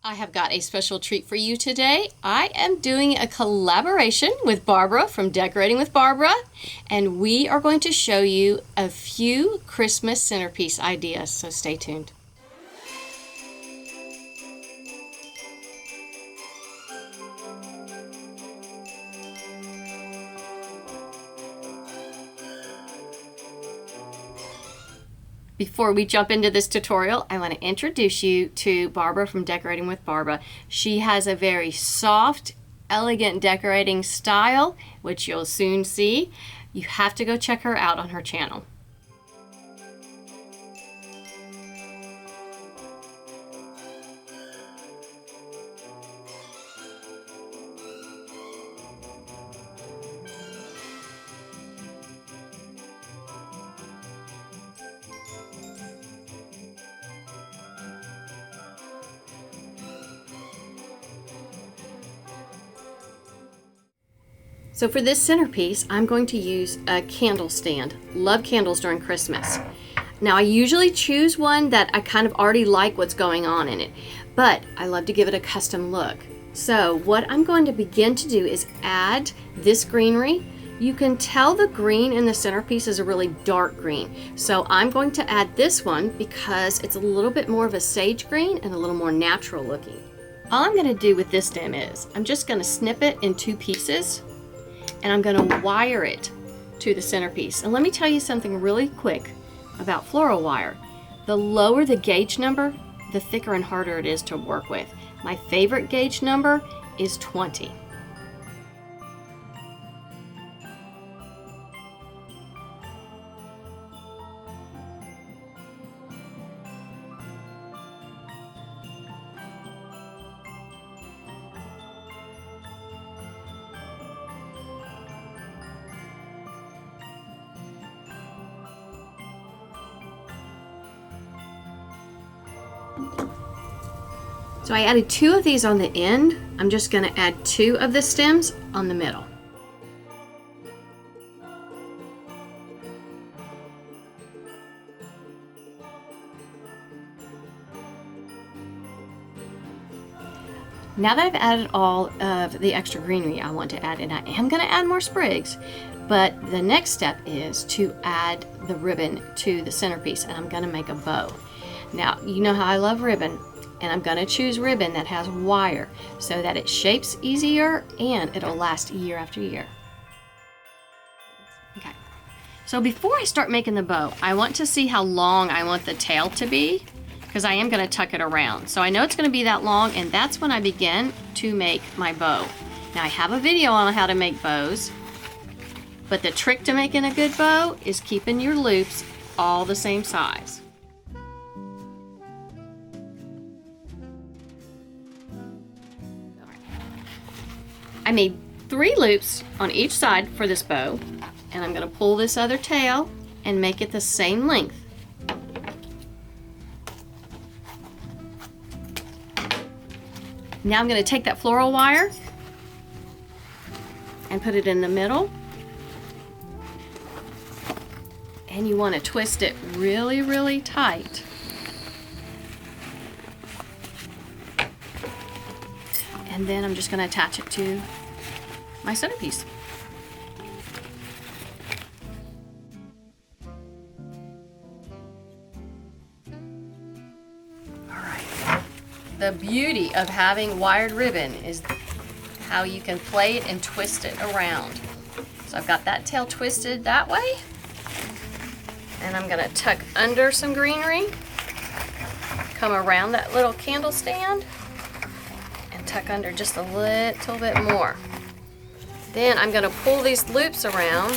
I have got a special treat for you today. I am doing a collaboration with Barbara from Decorating with Barbara, and we are going to show you a few Christmas centerpiece ideas, so stay tuned. Before we jump into this tutorial, I want to introduce you to Barbara from Decorating with Barbara. She has a very soft, elegant decorating style, which you'll soon see. You have to go check her out on her channel. So for this centerpiece, I'm going to use a candle stand. Love candles during Christmas. Now I usually choose one that I kind of already like what's going on in it, but I love to give it a custom look. So what I'm going to begin to do is add this greenery. You can tell the green in the centerpiece is a really dark green. So I'm going to add this one because it's a little bit more of a sage green and a little more natural looking. All I'm going to do with this stem is I'm just going to snip it in two pieces, and I'm going to wire it to the centerpiece. And let me tell you something really quick about floral wire. The lower the gauge number, the thicker and harder it is to work with. My favorite gauge number is 20. So I added two of these on the end. I'm just going to add two of the stems on the middle. Now that I've added all of the extra greenery I want to add, and I am going to add more sprigs, but the next step is to add the ribbon to the centerpiece, and I'm going to make a bow. Now, you know how I love ribbon, and I'm going to choose ribbon that has wire so that it shapes easier and it'll last year after year. Okay, so before I start making the bow, I want to see how long I want the tail to be, because I am going to tuck it around. So I know it's going to be that long, and that's when I begin to make my bow. Now I have a video on how to make bows, but the trick to making a good bow is keeping your loops all the same size. I made 3 loops on each side for this bow, and I'm going to pull this other tail and make it the same length. Now I'm going to take that floral wire and put it in the middle, and you want to twist it really, really tight. And then I'm just going to attach it to my centerpiece. All right. The beauty of having wired ribbon is how you can play it and twist it around. So I've got that tail twisted that way, and I'm going to tuck under some greenery, come around that little candle stand, tuck under just a little bit more. Then I'm going to pull these loops around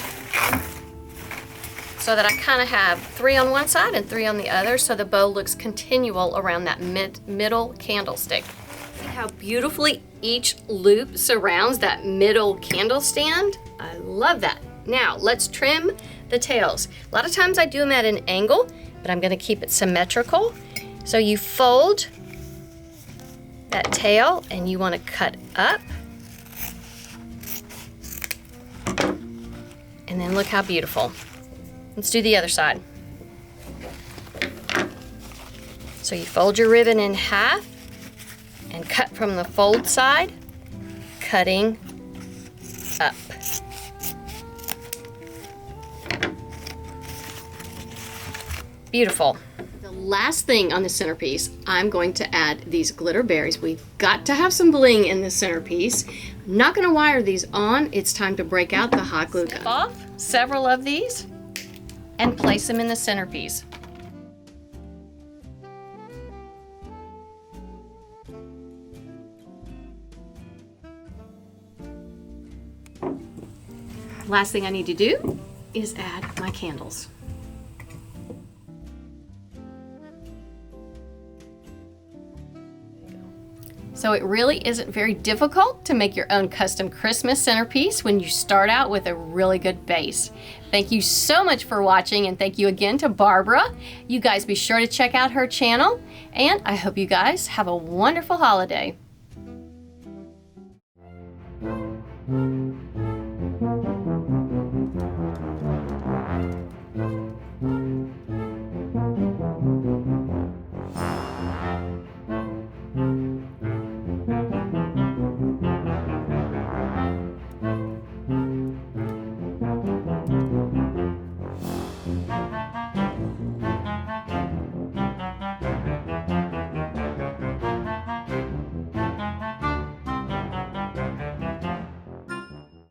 so that I kind of have 3 on one side and 3 on the other, so the bow looks continual around that middle candlestick. See how beautifully each loop surrounds that middle candle stand? I love that. Now let's trim the tails. A lot of times I do them at an angle, but I'm going to keep it symmetrical. So you fold that tail and you want to cut up, and then look how beautiful. Let's do the other side. So you fold your ribbon in half and cut from the fold side, cutting up. Beautiful. The last thing on the centerpiece, I'm going to add these glitter berries. We've got to have some bling in the centerpiece. I'm not going to wire these on. It's time to break out the hot glue gun. Off several of these and place them in the centerpiece. Last thing I need to do is add my candles. So it really isn't very difficult to make your own custom Christmas centerpiece when you start out with a really good base. Thank you so much for watching, and thank you again to Barbara. You guys be sure to check out her channel, and I hope you guys have a wonderful holiday.